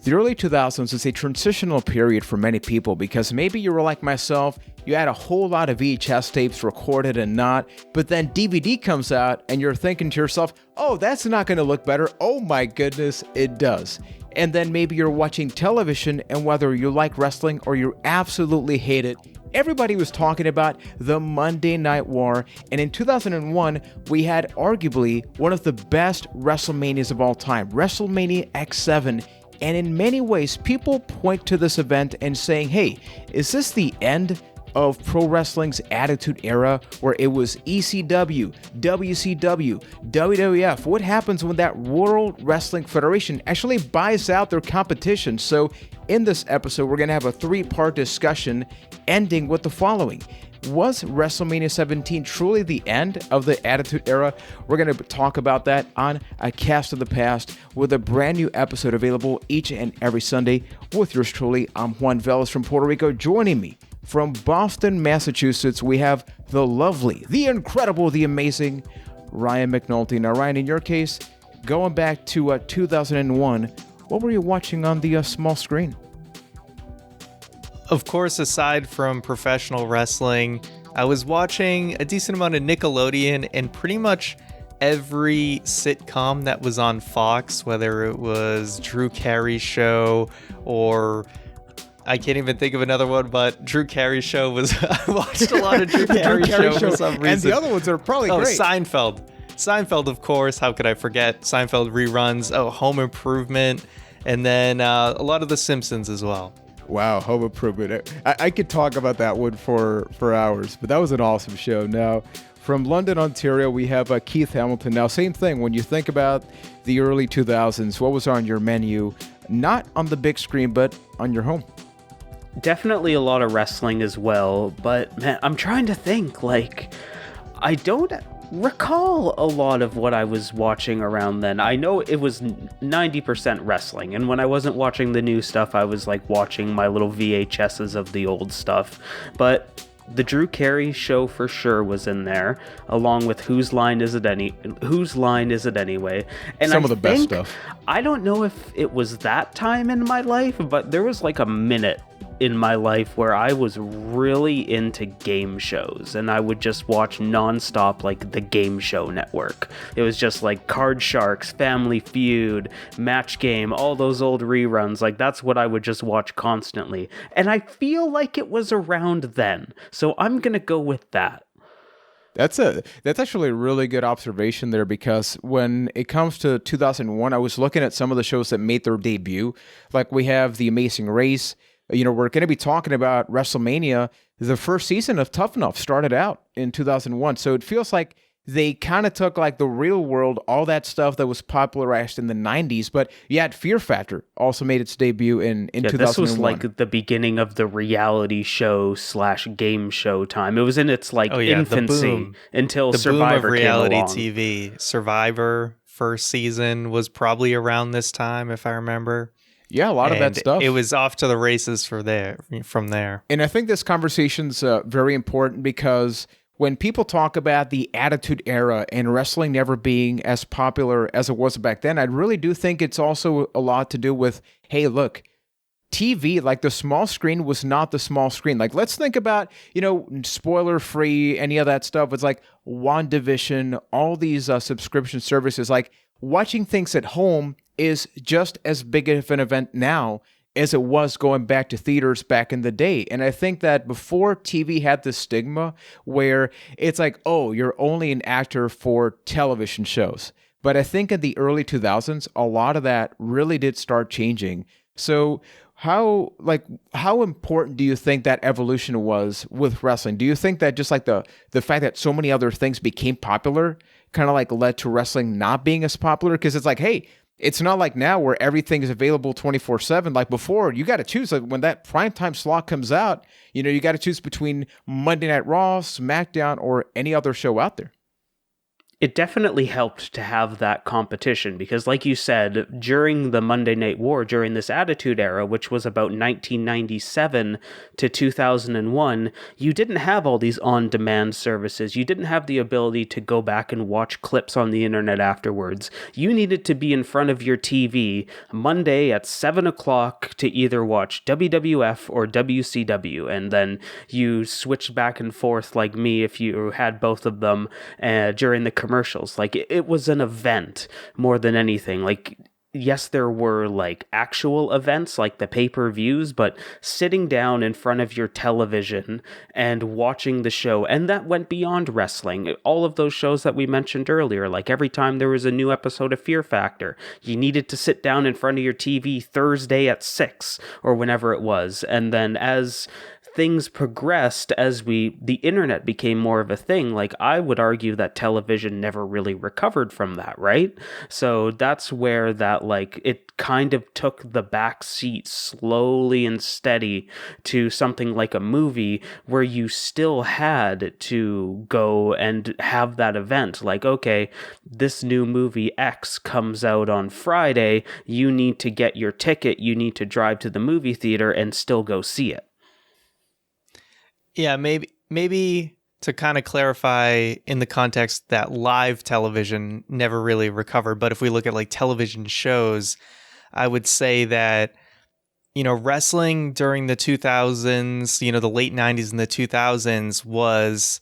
The early 2000s is a transitional period for many people because maybe you were like myself, you had a whole lot of VHS tapes recorded and not, but then DVD comes out and you're thinking to yourself, oh, that's not going to look better. Oh my goodness, it does. And then maybe you're watching television, and whether you like wrestling or you absolutely hate it, everybody was talking about the Monday Night War, and in 2001, we had arguably one of the best WrestleManias of all time, WrestleMania X7. And in many ways, people point to this event and saying, hey, is this the end of pro wrestling's Attitude Era, where it was ECW, WCW, WWF? What happens when that World Wrestling Federation actually buys out their competition? So in this episode, we're going to have a 3-part discussion ending with the following. Was WrestleMania 17 truly the end of the Attitude Era? We're going to talk about that on A Cast of the Past with a brand new episode available each and every Sunday with yours truly. I'm Juan from Puerto Rico. Joining me from Boston, Massachusetts, we have the lovely, the incredible, the amazing Ryan McNulty. Now, Ryan, in your case, going back to 2001, what were you watching on the small screen? Of course, aside from professional wrestling, I was watching a decent amount of Nickelodeon and pretty much every sitcom that was on Fox, whether it was Drew Carey's show or I can't even think of another one, but Drew Carey's show was... I watched a lot of Drew Carey's show for some reason. And the other ones are probably great. Seinfeld. Seinfeld, of course. How could I forget? Seinfeld reruns. Oh, Home Improvement. And then a lot of The Simpsons as well. Wow, Home Improvement. I could talk about that one for hours, but that was an awesome show. Now, from London, Ontario, we have Keith Hamilton. Now, same thing. When you think about the early 2000s, what was on your menu? Not on the big screen, but on your home. Definitely a lot of wrestling as well, but man, I'm trying to think, I don't recall a lot of what I was watching around then. I know it was 90% wrestling, and when I wasn't watching the new stuff, I was watching my little VHSs of the old stuff, but the Drew Carey show for sure was in there, along with Whose Line Is It Anyway? And some of the best stuff. I don't know if it was that time in my life, but there was a minute in my life where I was really into game shows, and I would just watch nonstop the Game Show Network. It was just Card Sharks, Family Feud, Match Game, all those old reruns. That's what I would just watch constantly. And I feel like it was around then. So I'm going to go with that. That's actually a really good observation there, because when it comes to 2001, I was looking at some of the shows that made their debut. We have The Amazing Race. We're going to be talking about WrestleMania. The first season of Tough Enough started out in 2001. So it feels like they kind of took the Real World, all that stuff that was popularized in the 90s. But you had Fear Factor also made its debut in 2001. This was the beginning of the reality show / game show time. It was in its infancy until Survivor came along. The boom of reality TV. Survivor first season was probably around this time, if I remember. Yeah, a lot of that stuff. It was off to the races from there. And I think this conversation's very important, because when people talk about the Attitude Era and wrestling never being as popular as it was back then, I really do think it's also a lot to do with, hey, look, TV, the small screen was not the small screen. Let's think about, spoiler-free, any of that stuff. It's WandaVision, all these subscription services, watching things at home is just as big of an event now as it was going back to theaters back in the day. And I think that before, TV had this stigma where it's oh, you're only an actor for television shows. But I think in the early 2000s, a lot of that really did start changing. So how important do you think that evolution was with wrestling? Do you think that just the fact that so many other things became popular kind of led to wrestling not being as popular? Because it's hey, it's not like now where everything is available 24/7. Before, you got to choose. When that primetime slot comes out, you got to choose between Monday Night Raw, SmackDown, or any other show out there. It definitely helped to have that competition because, like you said, during the Monday Night War, during this Attitude Era, which was about 1997 to 2001, you didn't have all these on-demand services. You didn't have the ability to go back and watch clips on the internet afterwards. You needed to be in front of your TV Monday at 7 o'clock to either watch WWF or WCW, and then you switched back and forth like me if you had both of them during the commercials. Like, it was an event more than anything. Like, yes, there were like actual events like the pay-per-views, but sitting down in front of your television and watching the show, and that went beyond wrestling. All of those shows that we mentioned earlier, like every time there was a new episode of Fear Factor, you needed to sit down in front of your TV Thursday at 6 or whenever it was. And then as things progressed, as the internet became more of a thing, like, I would argue that television never really recovered from that, right? So that's where that, like, it kind of took the back seat slowly and steady to something like a movie where you still had to go and have that event. Like, okay, this new movie X comes out on Friday, you need to get your ticket, you need to drive to the movie theater and still go see it. Yeah, maybe to kind of clarify in the context that live television never really recovered, but if we look at like television shows, I would say that, you know, wrestling during the 2000s, you know, the late 90s and the 2000s was,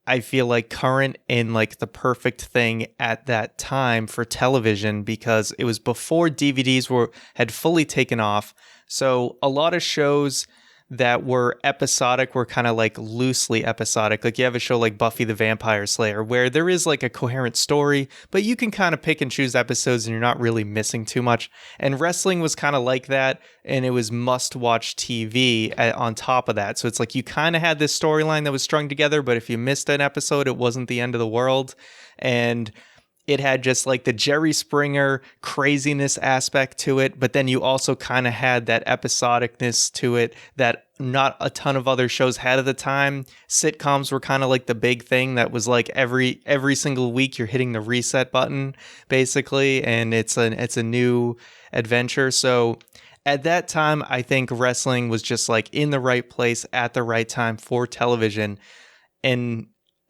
I feel like, current and like the perfect thing at that time for television because it was before DVDs had fully taken off. So a lot of shows that were episodic were kind of like loosely episodic. Like you have a show like Buffy the Vampire Slayer where there is like a coherent story, but you can kind of pick and choose episodes and you're not really missing too much. And wrestling was kind of like that, and it was must-watch TV on top of that. So it's like you kind of had this storyline that was strung together, but if you missed an episode, it wasn't the end of the world. And it had just like the Jerry Springer craziness aspect to it, but then you also kind of had that episodicness to it that not a ton of other shows had at the time. Sitcoms were kind of like the big thing that was like every single week you're hitting the reset button basically, and it's a new adventure. So at that time, I think wrestling was just like in the right place at the right time for television.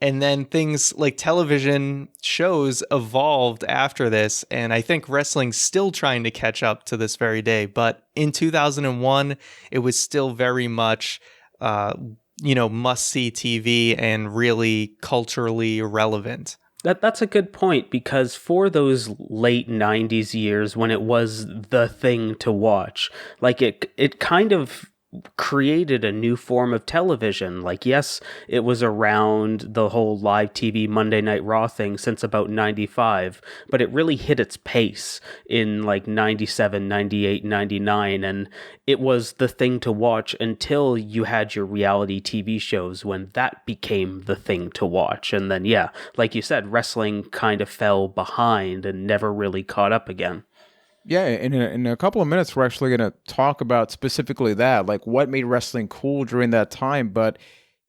And then things like television shows evolved after this, and I think wrestling's still trying to catch up to this very day. But in 2001, it was still very much, must-see TV and really culturally relevant. That's a good point, because for those late 90s years when it was the thing to watch, like it kind of created a new form of television. Like, yes, it was around the whole live TV Monday Night Raw thing since about 95, but it really hit its pace in like 97, 98, 99, and it was the thing to watch until you had your reality TV shows, when that became the thing to watch. And then, yeah, like you said, wrestling kind of fell behind and never really caught up again. Yeah, in a couple of minutes, we're actually going to talk about specifically that, like what made wrestling cool during that time. But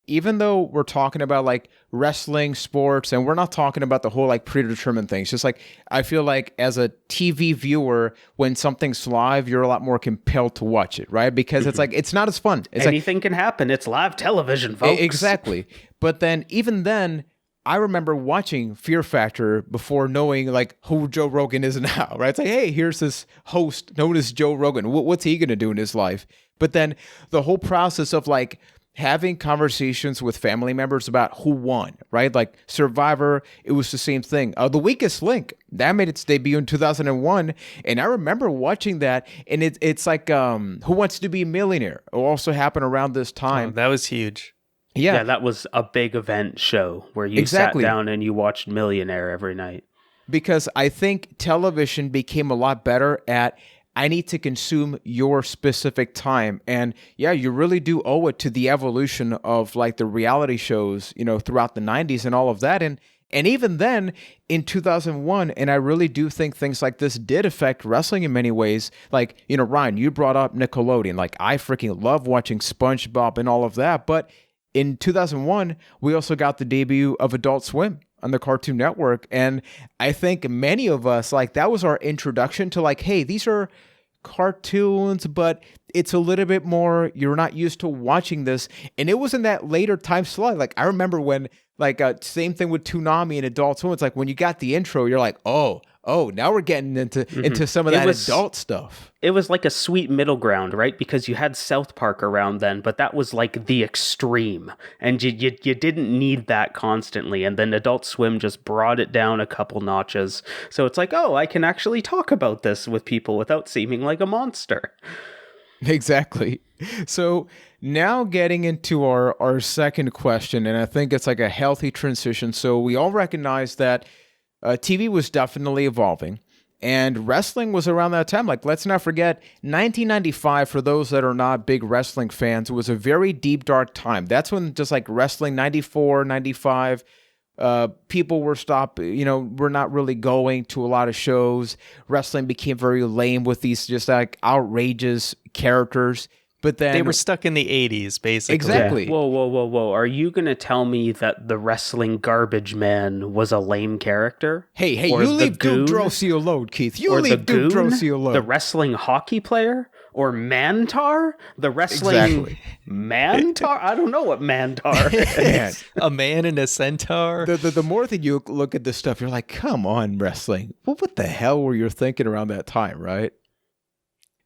even though we're talking about like wrestling, sports, and we're not talking about the whole like predetermined things, just like I feel like as a TV viewer, when something's live, you're a lot more compelled to watch it, right? Because it's like, it's not as fun. It's anything can happen. It's live television, folks. Exactly. But then even then, I remember watching Fear Factor before knowing like who Joe Rogan is now, right? It's like, hey, here's this host known as Joe Rogan. What's he going to do in his life? But then the whole process of like having conversations with family members about who won, right? Like Survivor, it was the same thing. The Weakest Link, that made its debut in 2001. And I remember watching that, and it's like Who Wants to Be a Millionaire? It also happened around this time. Oh, that was huge. Yeah, that was a big event show where you sat down and you watched Millionaire every night. Because I think television became a lot better at, I need to consume your specific time. And yeah, you really do owe it to the evolution of like the reality shows, you know, throughout the 90s and all of that. And even then in 2001, and I really do think things like this did affect wrestling in many ways. Like, you know, Ryan, you brought up Nickelodeon. Like, I freaking love watching SpongeBob and all of that. But in 2001, we also got the debut of Adult Swim. on the Cartoon Network. And I think many of us, like, that was our introduction to, like, hey, these are cartoons, but it's a little bit more, you're not used to watching this. And it was in that later time slot. Like, I remember when, like, same thing with Toonami and Adult Swim. It's like when you got the intro, you're like, oh, now we're getting into some of that adult stuff. It was like a sweet middle ground, right? Because you had South Park around then, but that was like the extreme, and you didn't need that constantly. And then Adult Swim just brought it down a couple notches. So it's like, oh, I can actually talk about this with people without seeming like a monster. Exactly. So now getting into our second question, and I think it's like a healthy transition. So we all recognize that TV was definitely evolving, and wrestling was around that time. Like, let's not forget, 1995, for those that are not big wrestling fans, was a very deep, dark time. That's when just like wrestling, 94, 95, people were we're not really going to a lot of shows. Wrestling became very lame with these just like outrageous characters. But then they were stuck in the 80s, basically. Exactly. Yeah. Whoa. Are you going to tell me that the wrestling garbage man was a lame character? Hey, you leave Duke Drosy alone, Keith. You leave Duke Drosy alone. The wrestling hockey player? Or Mantar? The wrestling Mantar? I don't know what Mantar is. A man and a centaur. The more that you look at this stuff, you're like, come on, wrestling. What the hell were you thinking around that time, right?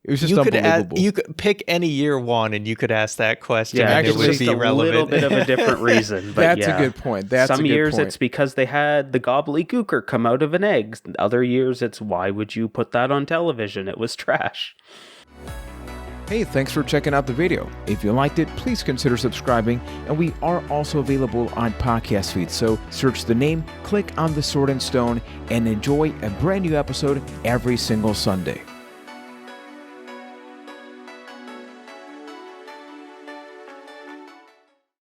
It was just unbelievable. You could pick any year one, and you could ask that question, yeah, and it would be relevant. A little bit of a different reason. But That's a good point. Some years it's because they had the gobbledygooker come out of an egg. Other years it's why would you put that on television? It was trash. Hey, thanks for checking out the video. If you liked it, please consider subscribing, and we are also available on podcast feeds. So search the name, click on the Sword and Stone, and enjoy a brand new episode every single Sunday.